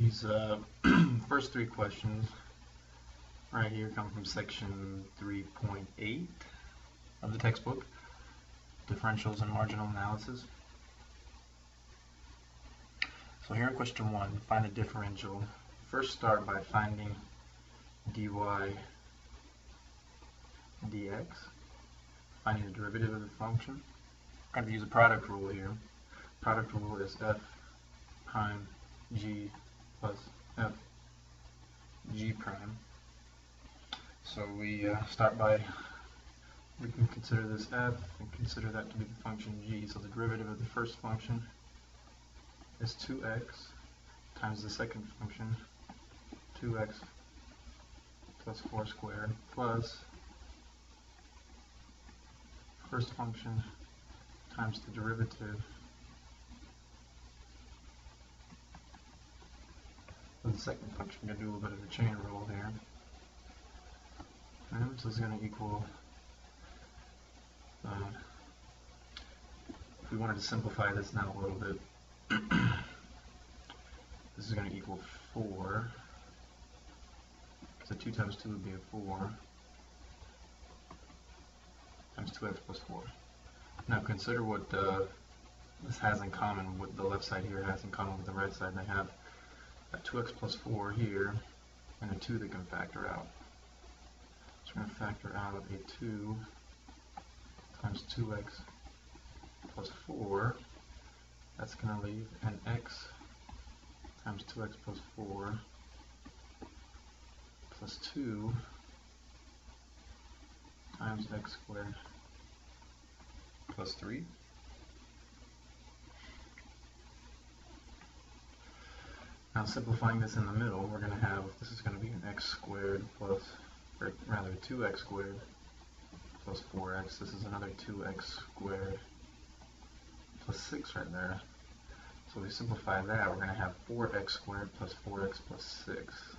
These first three questions right here come from section 3.8 of the textbook, Differentials and Marginal Analysis. So here in question 1, find the differential. First start by finding dy dx, finding the derivative of the function. I'm going to use a product rule here. Product rule is f prime g plus f g prime. So we start by, we can consider this f and consider that to be the function g. So the derivative of the first function is 2x times the second function, 2x plus 4 squared, plus first function times the derivative of the second function. I'm going to do a little bit of the chain rule here. And so this is going to equal, if we wanted to simplify this now a little bit, this is going to equal 4, because a 2 times 2 would be a 4, times 2x plus 4. Now consider what this has in common, what the left side here has in common with the right side. They have a 2x plus 4 here, and a 2 that can factor out. So we're going to factor out a 2 times 2x plus 4. That's going to leave an x times 2x plus 4 plus 2 times x squared plus 3. Now simplifying this in the middle, we're going to have, this is going to be an x squared plus, or rather 2x squared plus 4x. This is another 2x squared plus 6 right there. So we simplify that, we're going to have 4x squared plus 4x plus 6.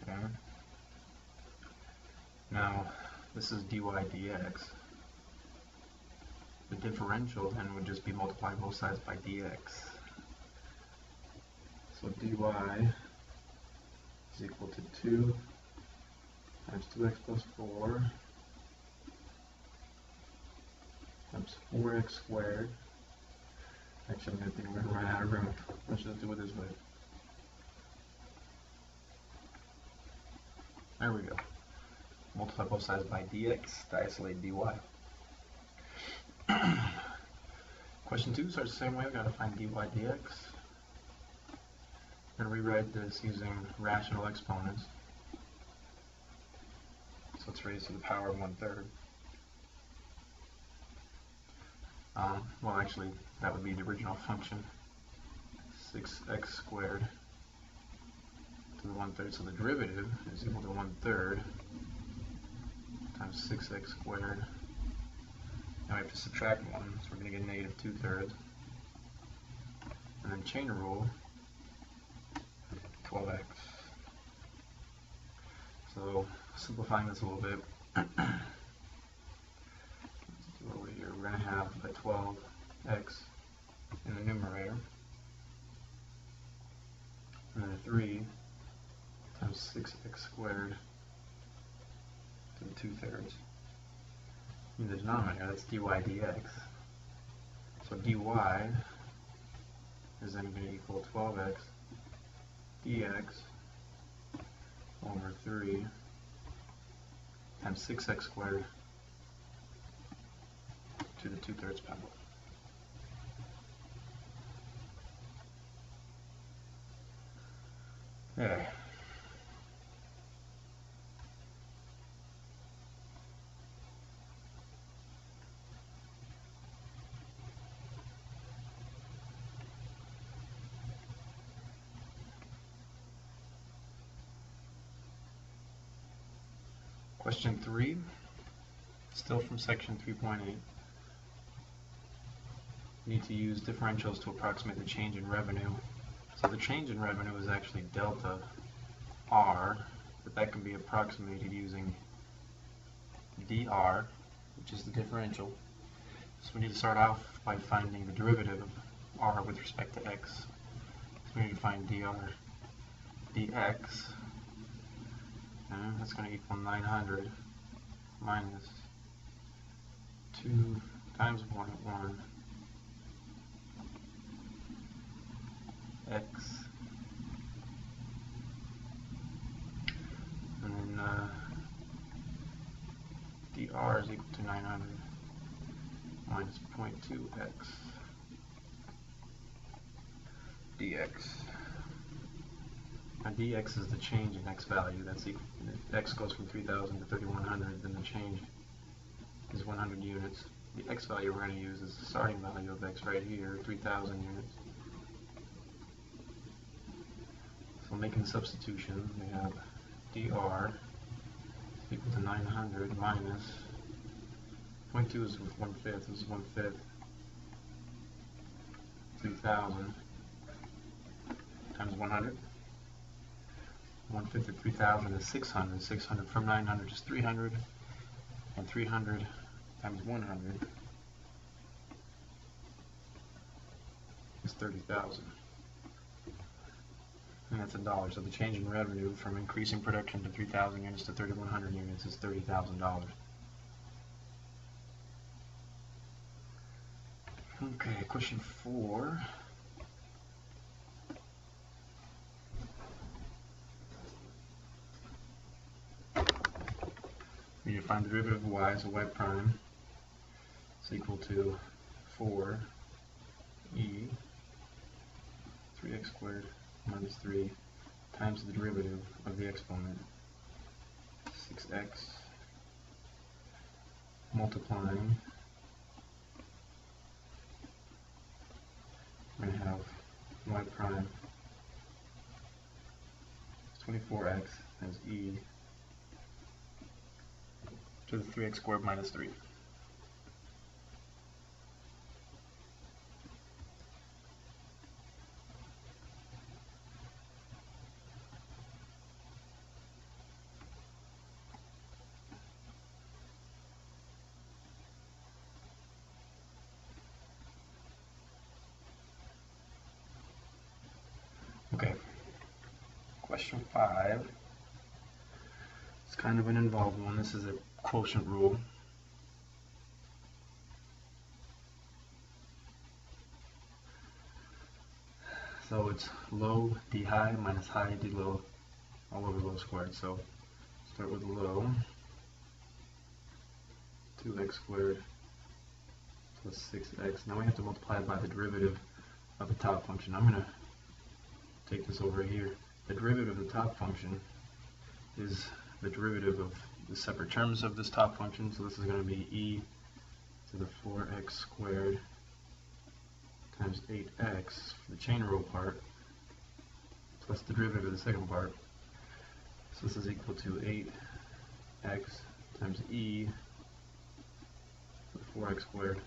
Okay. Now, this is dy dx. The differential then would just be multiplying both sides by dx. So dy is equal to 2 times 2x plus 4 times 4x squared. Actually, I think we're going to run out of room. Let's just do it this way. There we go. Multiply both sides by dx to isolate dy. Question 2 starts the same way. We've got to find dy dx. I'm going to rewrite this using rational exponents. So it's raised to the power of 1/3. Well, actually, that would be the original function. 6x squared to the 1/3. So the derivative is equal to 1/3 times 6x squared. Now we have to subtract 1, so we're going to get negative 2/3. And then chain rule, 12x. So simplifying this a little bit, let's do it over here. We're going to have a 12x in the numerator, and then a 3 times 6x squared to the 2/3. In the denominator, that's dy dx. So dy is then going to equal 12x dx over 3 times 6x squared to the 2/3 power. There. Question 3, still from section 3.8. You need to use differentials to approximate the change in revenue. So the change in revenue is actually delta R, but that can be approximated using dr, which is the differential. So we need to start off by finding the derivative of r with respect to x. So we need to find dr dx, and that's going to equal 900 minus 2 times 1 at 1 x, and then dr is equal to 900 minus 0.2x dx. Now dx is the change in x value. That's equal, if x goes from 3,000 to 3,100, then the change is 100 units. The x value we're going to use is the starting value of x right here, 3,000 units. So making the substitution, we have dr is equal to 900 minus 0.2 is 1/5. This is 1/5. 3,000 times 100. 1/5 of 3,000 is 600. 600 from 900 is 300, and 300 times 100 is 30,000. And that's $1. So the change in revenue from increasing production to 3,000 units to 3,100 units is $30,000. Okay, question 4. We need to find the derivative of y, so y prime is equal to 4e 3x squared minus 3 times the derivative of the exponent, 6x, multiplying, we're going to have y prime is 24x times e to the 3x squared minus 3. Okay, question 5. It's kind of an involved one. This is a quotient rule. So it's low d high minus high d low all over low squared. So start with low, 2x squared plus 6x. Now we have to multiply it by the derivative of the top function. I'm going to take this over here. The derivative of the top function is the derivative of the separate terms of this top function. So this is going to be e to the 4x squared times 8x for the chain rule part, plus the derivative of the second part. So this is equal to 8x times e to the 4x squared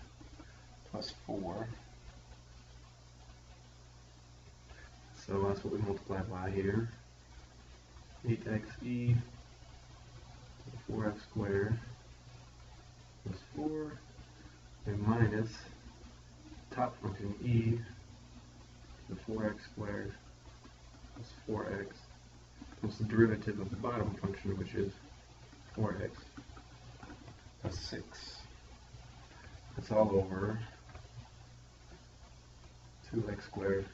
plus 4. So that's what we multiply by here. 8x e to the 4x squared plus 4, and minus top function e to the 4x squared plus 4x plus the derivative of the bottom function, which is 4x plus 6. That's all over 2x squared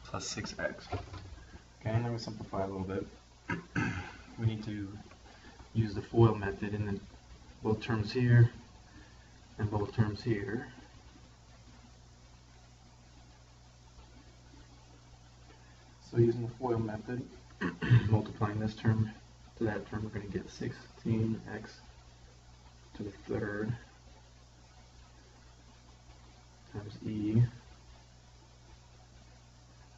plus 6x. Okay, now we simplify a little bit. We need to use the FOIL method in both terms here and both terms here. So using the FOIL method, multiplying this term to that term, we're going to get 16x to the third times e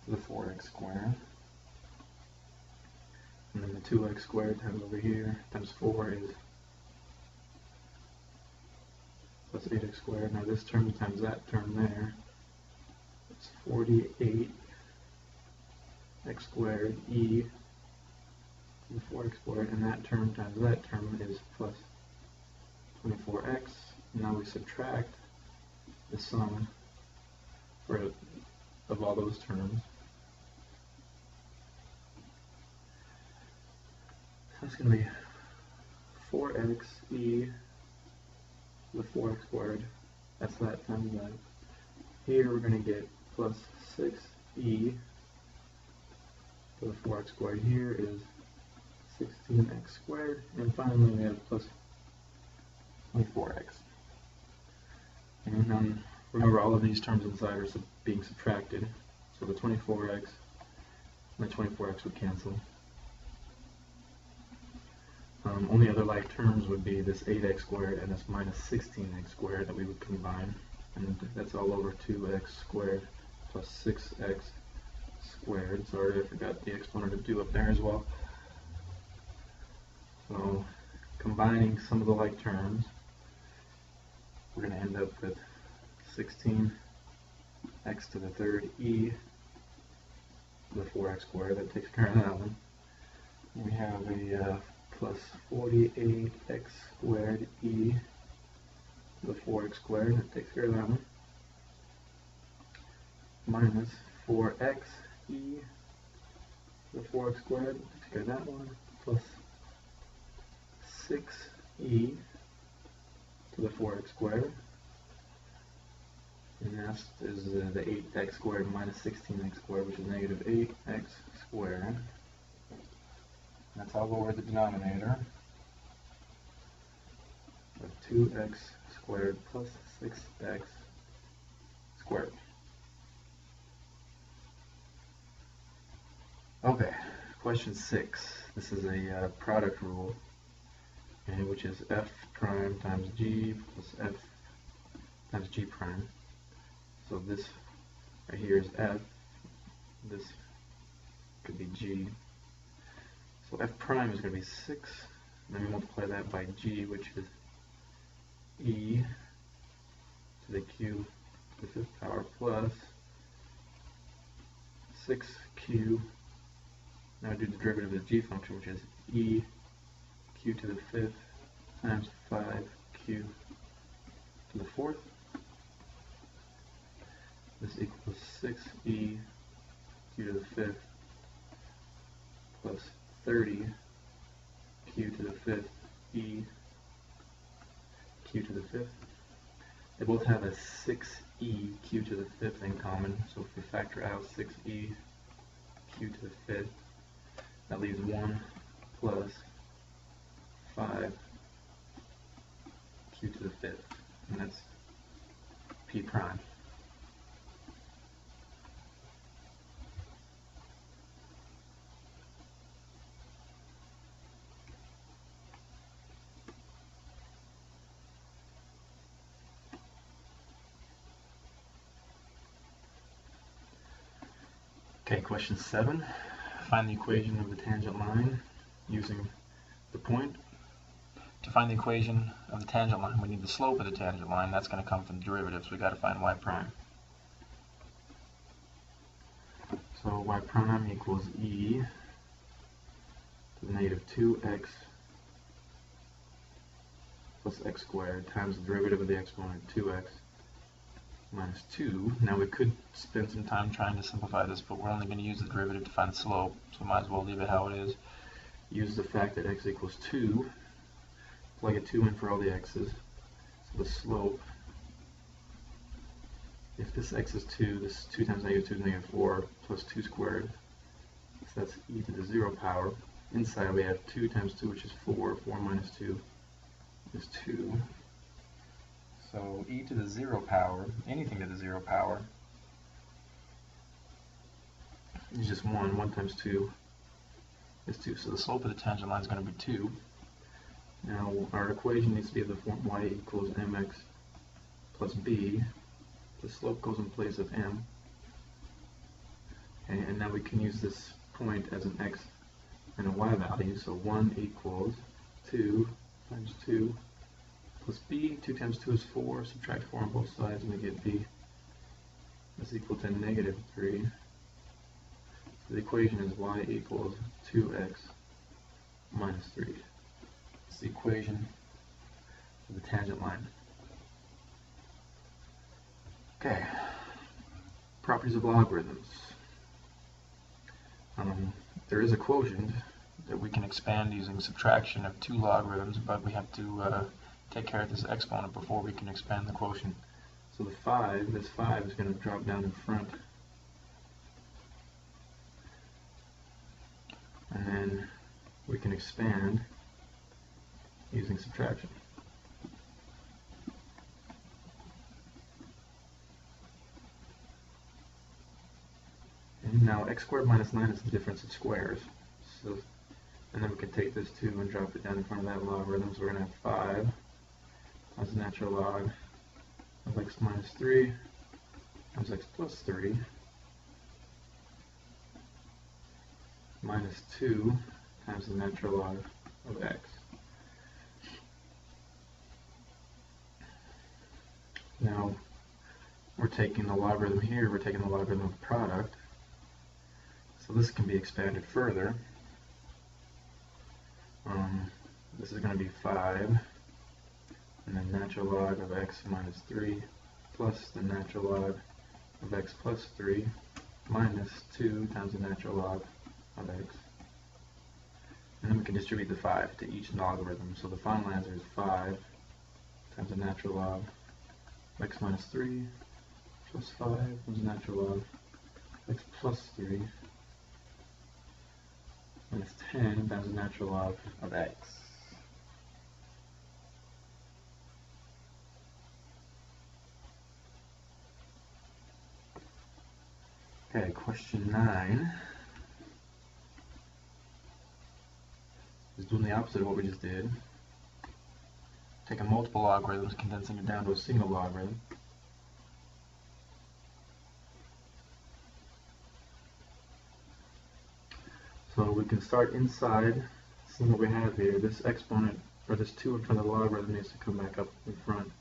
to the 4x squared, and then the 2x squared times over here times 4 is plus 8x squared. Now this term times that term there, it's 48x squared e to the 4x squared, and that term times that term is plus 24x. Now we subtract the sum of all those terms. So it's going to be 4x e to the 4x squared. That's that times that. Here we're going to get plus 6e to the 4x squared. Here is 16x squared. And finally we have plus 24x. And then remember, all of these terms inside are being subtracted. So the 24x and the 24x would cancel. Only other like terms would be this 8x squared and this minus 16x squared that we would combine. And that's all over 2x squared plus 6x squared. Sorry, I forgot the exponent of 2 up there as well. So combining some of the like terms, we're going to end up with 16x to the third e to the 4x squared. That takes care of that one. We have a plus 48x squared e to the 4x squared. That takes care of that one. Minus 4x e to the 4x squared. That takes care of that one. Plus 6e to the 4x squared. And that is the 8x squared minus 16x squared, which is negative 8x squared. That's all over the denominator. So 2x squared plus 6x squared. Okay, question 6. This is a product rule, which is f prime times g plus f times g prime. So this right here is f, this could be g. So f prime is going to be 6, and then we multiply that by g, which is e to the q to the 5th power plus 6q. Now I do the derivative of the g function, which is e q to the 5th times 5q to the 4th. This equals 6e q to the 5th plus 30 q to the 5th e q to the 5th. They both have a 6e q to the 5th in common, so if we factor out 6e q to the 5th, that leaves 1 plus 5 q to the 5th, and that's p prime. Okay, question 7. Find the equation of the tangent line using the point. To find the equation of the tangent line, we need the slope of the tangent line. That's going to come from the derivative, so we've got to find y prime. So y prime equals e to the negative 2x plus x squared times the derivative of the exponent 2x minus 2. Now we could spend some time trying to simplify this, but we're only going to use the derivative to find the slope, so might as well leave it how it is. Use the fact that x equals 2. Plug a 2 in for all the x's. So the slope, if this x is 2, this 2 times negative 2 is negative 4 plus 2 squared. So that's e to the 0 power. Inside we have 2 times 2, which is 4. 4 minus 2 is 2. So e to the 0 power, anything to the 0 power, is just 1. 1 times 2 is 2. So the slope of the tangent line is going to be 2. Now our equation needs to be of the form y equals mx plus b. The slope goes in place of m. Okay, and now we can use this point as an x and a y value. So 1 equals 2 times 2 plus b. 2 times 2 is 4. Subtract 4 on both sides and we get b is equal to negative 3. So the equation is y equals 2x minus 3. It's the equation of the tangent line. Okay, properties of logarithms. There is a quotient that we can expand using subtraction of 2 logarithms, but we have to take care of this exponent before we can expand the quotient. So this 5 is going to drop down in front, and then we can expand using subtraction. And now x squared minus 9 is the difference of squares. So, and then we can take this 2 and drop it down in front of that logarithm. So we're going to have 5 times the natural log of x minus 3 times x plus 3 minus 2 times the natural log of x. Now, we're taking the logarithm here, we're taking the logarithm of product. So this can be expanded further. This is going to be 5, and then natural log of x minus 3 plus the natural log of x plus 3 minus 2 times the natural log of x. And then we can distribute the 5 to each logarithm. So the final answer is 5 times the natural log of x minus 3 plus 5 times the natural log of x plus 3 minus 10 times the natural log of x. Okay, question 9 is doing the opposite of what we just did. Taking multiple logarithms, condensing it down to a single logarithm. So we can start inside, seeing what we have here. This exponent, or this 2 in front of the logarithm, needs to come back up in front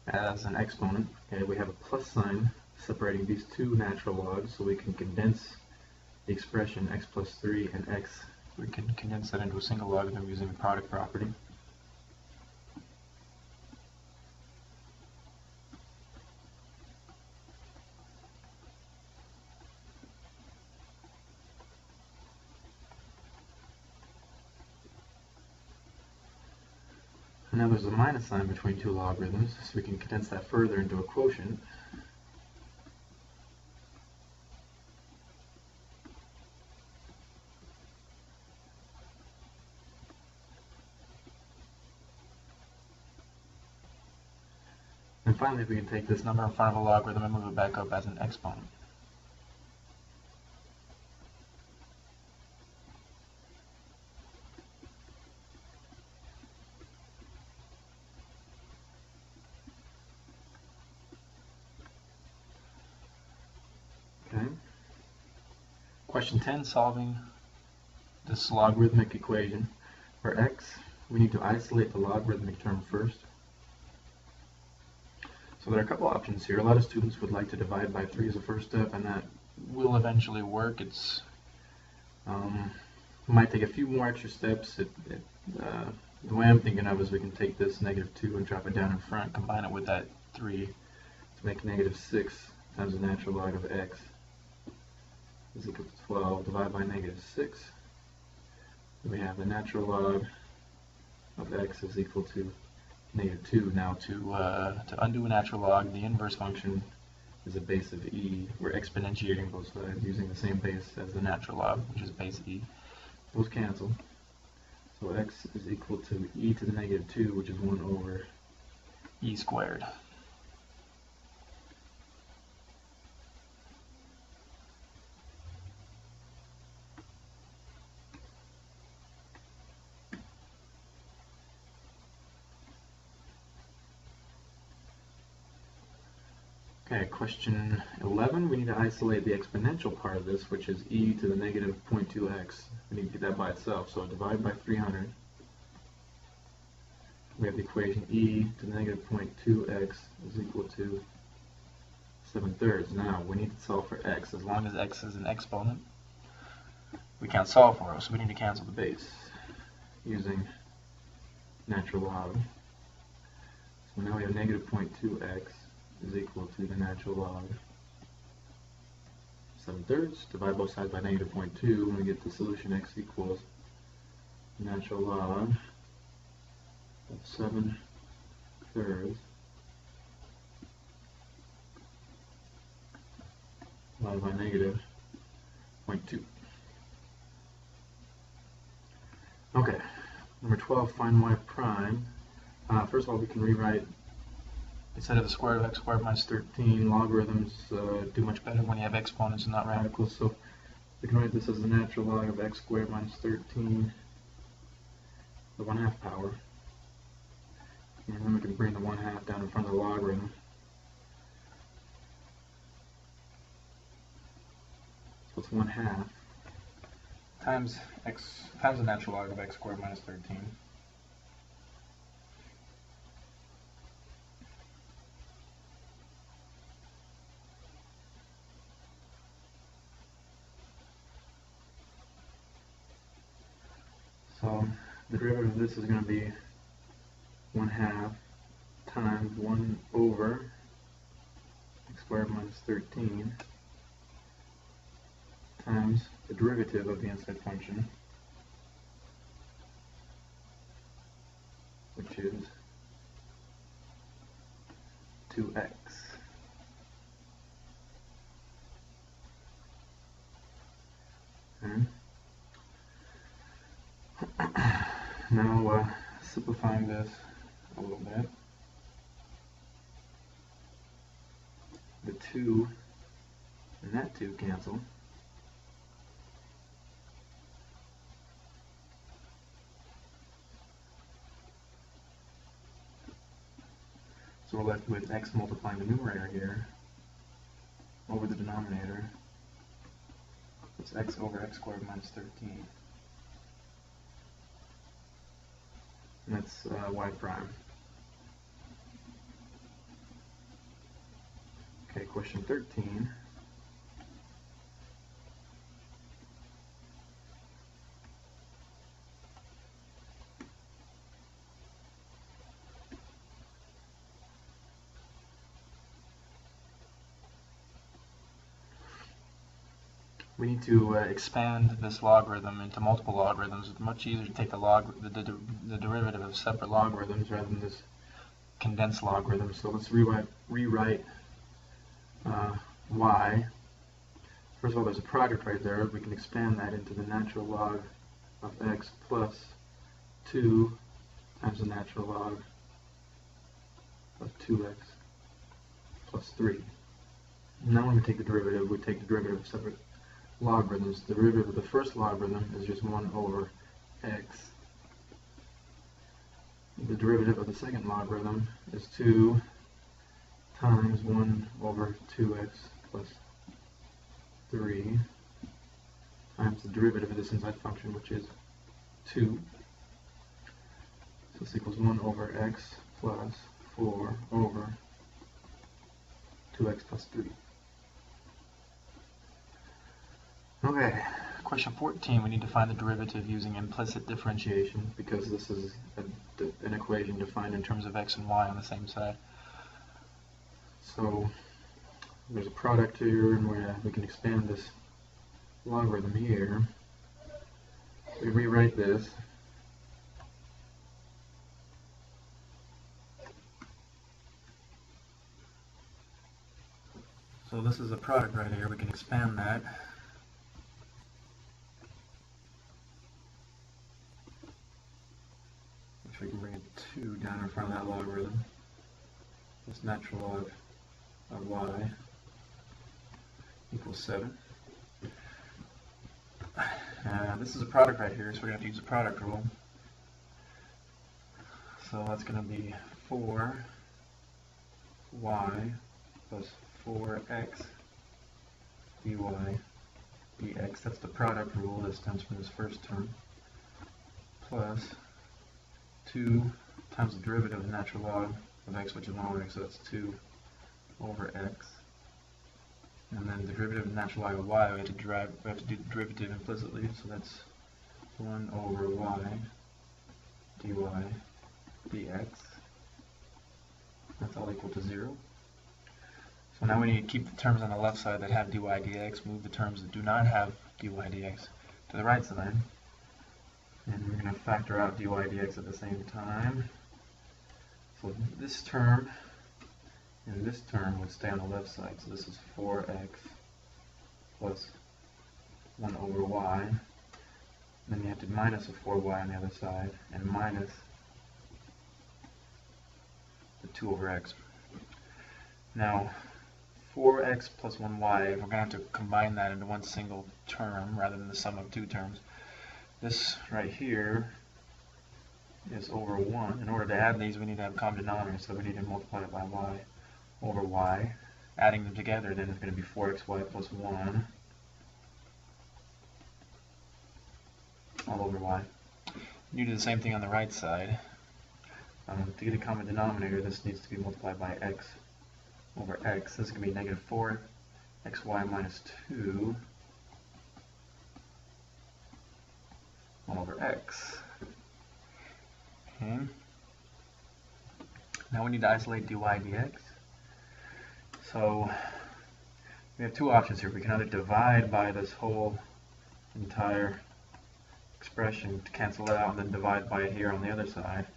as an exponent. Okay, we have a plus sign separating these 2 natural logs, so we can condense the expression x plus 3 and x. We can condense that into a single logarithm using the product property. And now there's a minus sign between 2 logarithms, so we can condense that further into a quotient. And finally, we can take this number in front of a logarithm and move it back up as an exponent. Okay. Question 10, solving this logarithmic equation. For x, we need to isolate the logarithmic term first. So there are a couple options here. A lot of students would like to divide by 3 as a first step, and that will eventually work. It's might take a few more extra steps. The way I'm thinking of is we can take this -2 and drop it down in front, combine it with that 3 to make -6 times the natural log of x is equal to 12. Divide by -6. We have the natural log of x is equal to -2. Now to undo a natural log, the inverse function is a base of e. We're exponentiating both sides using the same base as the natural log, which is base e. Those cancel. So x is equal to e to the -2, which is 1 over e squared. Okay, question 11, we need to isolate the exponential part of this, which is e to the -0.2x. We need to get that by itself, so divide by 300. We have the equation e to the -0.2x is equal to 7/3. Now, we need to solve for x. As long as x is an exponent, we can't solve for it, so we need to cancel the base. using natural log. So now we have negative 0.2x is equal to the natural log 7/3. Divide both sides by negative 0.2 and we get the solution x equals natural log of 7/3 divided by negative 0.2. Okay, number 12, find y prime. First of all, we can rewrite, instead of the square root of x squared minus 13, logarithms do much better when you have exponents and not radicals. So we can write this as the natural log of x squared minus 13, the 1/2 power. And then we can bring the 1/2 down in front of the logarithm. So it's 1/2 times the natural log of x squared minus 13. So the derivative of this is going to be 1/2 times 1 over x squared minus 13 times the derivative of the inside function, which is 2x. Okay. Now simplifying this a little bit, the 2 and that 2 cancel. So we're left with x multiplying the numerator here over the denominator. It's x over x squared minus 13. And that's y prime. Okay, question 13. We need to expand this logarithm into multiple logarithms. It's much easier to take the derivative of separate logarithms rather than this condensed logarithm. So let's rewrite y. First of all, there's a product right there. We can expand that into the natural log of x plus 2 times the natural log of 2x plus 3. Now when we take the derivative, we take the derivative of separate logarithms. The derivative of the first logarithm is just 1 over x. The derivative of the second logarithm is 2 times 1 over 2x plus 3 times the derivative of this inside function, which is 2. So this equals 1 over x plus 4 over 2x plus 3. Okay, question 14, we need to find the derivative using implicit differentiation because this is an equation defined in terms of x and y on the same side. So there's a product here and we can expand this logarithm here. We rewrite this. So this is a product right here, we can expand that. We can bring a 2 down in front of that logarithm. This natural log of y equals 7. This is a product right here, so we're going to have to use the product rule. So that's going to be 4y plus 4x dy dx. That's the product rule. This stems from this first term. Plus 2 times the derivative of the natural log of x, which is 1 over x, so that's 2 over x. And then the derivative of the natural log of y, we have to do the derivative implicitly, so that's 1 over y dy dx. That's all equal to 0. So now we need to keep the terms on the left side that have dy dx, move the terms that do not have dy dx to the right side. And we're going to factor out dy dx at the same time. So this term and this term would stay on the left side. So this is 4x plus 1 over y. Then you have to minus a 4y on the other side, and minus the 2 over x. Now, 4x plus 1y, we're going to have to combine that into one single term rather than the sum of two terms. This right here is over 1. In order to add these, we need to have a common denominator, so we need to multiply it by y over y. Adding them together, then it's going to be 4xy plus 1 all over y. You do the same thing on the right side. To get a common denominator, this needs to be multiplied by x over x. This is going to be negative 4xy minus 2 all over x. Okay. Now we need to isolate dy dx. So we have two options here. We can either divide by this whole entire expression to cancel it out, and then divide by it here on the other side.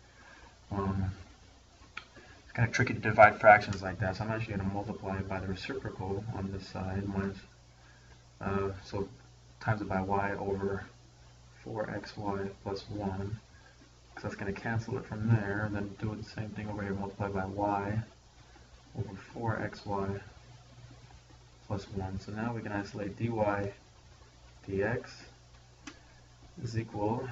It's kind of tricky to divide fractions like that, so I'm actually going to multiply it by the reciprocal on this side, minus, so times it by y over 4xy plus 1, because that's going to cancel it from there, and then do the same thing over here, multiply by y over 4xy plus 1. So now we can isolate dy dx is equal,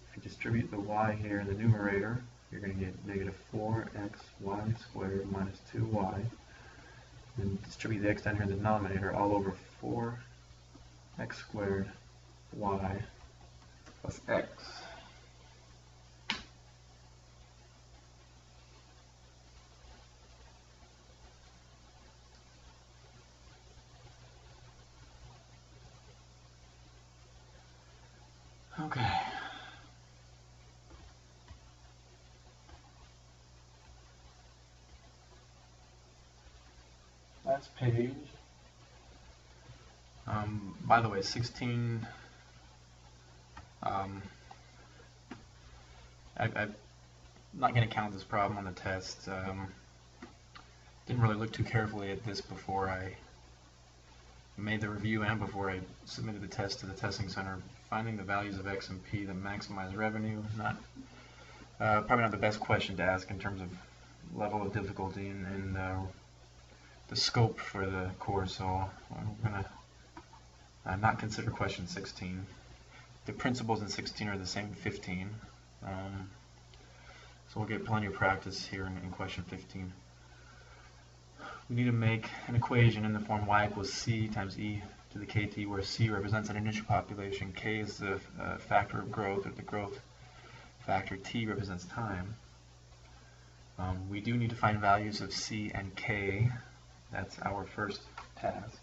if you distribute the y here in the numerator, you're going to get negative 4xy squared minus 2y. And distribute the x down here in the denominator, all over 4x squared y plus x. Okay. Last page. By the way, 16. I'm not going to count this problem on the test. Didn't really look too carefully at this before I made the review and before I submitted the test to the testing center. Finding the values of x and p that maximize revenue, probably not the best question to ask in terms of level of difficulty and the scope for the course, so I'm going to not consider question 16. The principles in 16 are the same in 15, so we'll get plenty of practice here in question 15. We need to make an equation in the form y equals c times e to the kt, where c represents an initial population, k is the factor of growth, or the growth factor, t represents time. We do need to find values of c and k. That's our first task.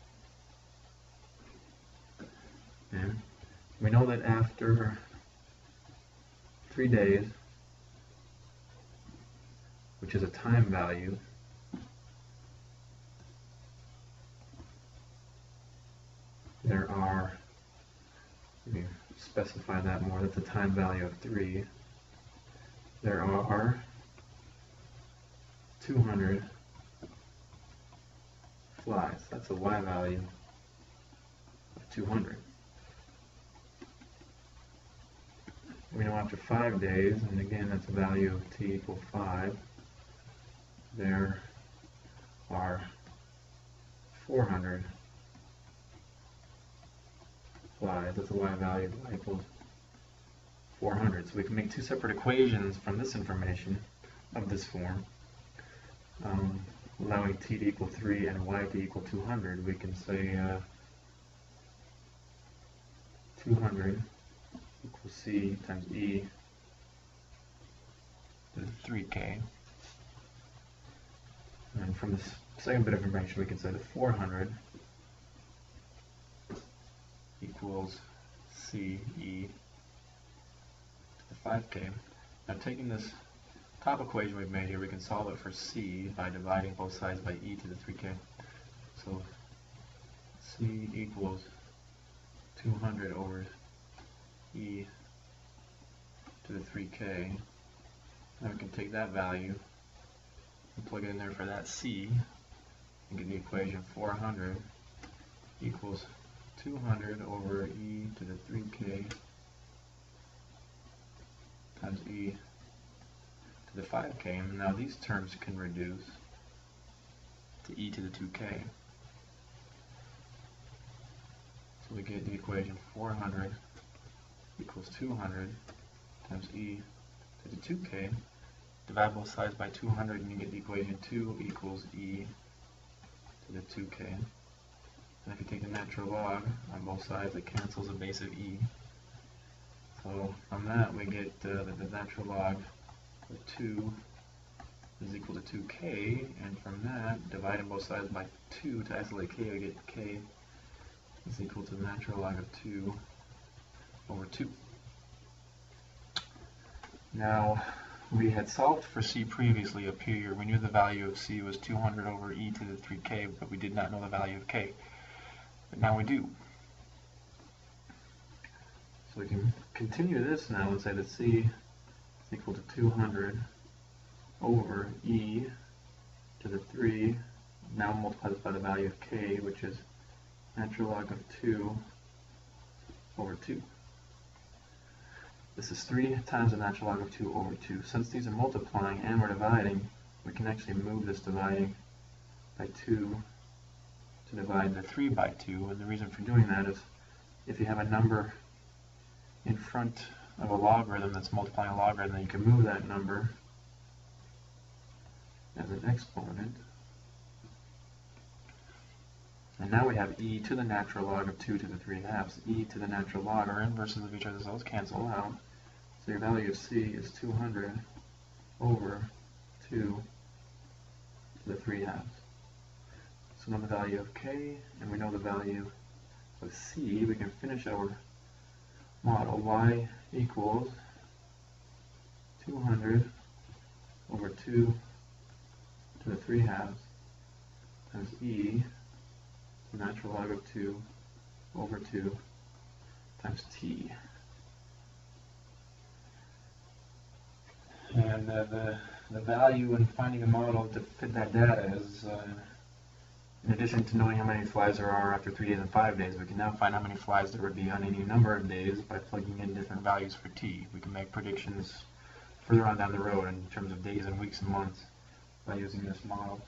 And we know that after 3 days, which is a time value, there are, let me specify that more, that's a time value of 3. There are 200 flies. That's a y value of 200. We know after 5 days, and again that's a value of t equals 5, there are 400 flies. That's a y value of y equals 400. So we can make two separate equations from this information of this form, allowing t to equal 3 and y to equal 200. We can say 200 equals c times e to the 3k. And from this second bit of information, we can say that 400 equals c e to the 5K. Now taking this top equation we've made here, we can solve it for C by dividing both sides by e to the 3K. So C equals 200 over e to the 3K. Now we can take that value and plug it in there for that C and get the equation 400 equals 200 over e to the 3K times e to the 5K. And now these terms can reduce to e to the 2K. So we get the equation 400 equals 200 times e to the 2K. Divide both sides by 200 and you get the equation 2 equals e to the 2K. And if you take the natural log on both sides, it cancels a base of e. So from that we get that the natural log of 2 is equal to 2k, and from that, dividing both sides by 2 to isolate k, we get k is equal to the natural log of 2 over 2. Now, we had solved for c previously up here. We knew the value of c was 200 over e to the 3k, but we did not know the value of k. But now we do. So we can continue this now and say that c is equal to 200 over e to the 3, now multiply this by the value of k, which is natural log of 2 over 2. This is 3 times the natural log of 2 over 2. Since these are multiplying and we're dividing, we can actually move this dividing by 2 to divide the 3 by 2. And the reason for doing that is if you have a number in front of a logarithm that's multiplying a logarithm, then you can move that number as an exponent. And now we have e to the natural log of 2 to the 3 halves. E to the natural log are inverses of each other, so those cancel out. So your value of c is 200 over 2 to the 3 halves. So we know the value of k, and we know the value of c. We can finish our model. Y equals 200 over 2 to the 3 halves times e, the natural log of 2 over 2 times t. And the value in finding a model to fit that data is, in addition to knowing how many flies there are after 3 days and 5 days, we can now find how many flies there would be on any number of days by plugging in different values for t. We can make predictions further on down the road in terms of days and weeks and months by using this model.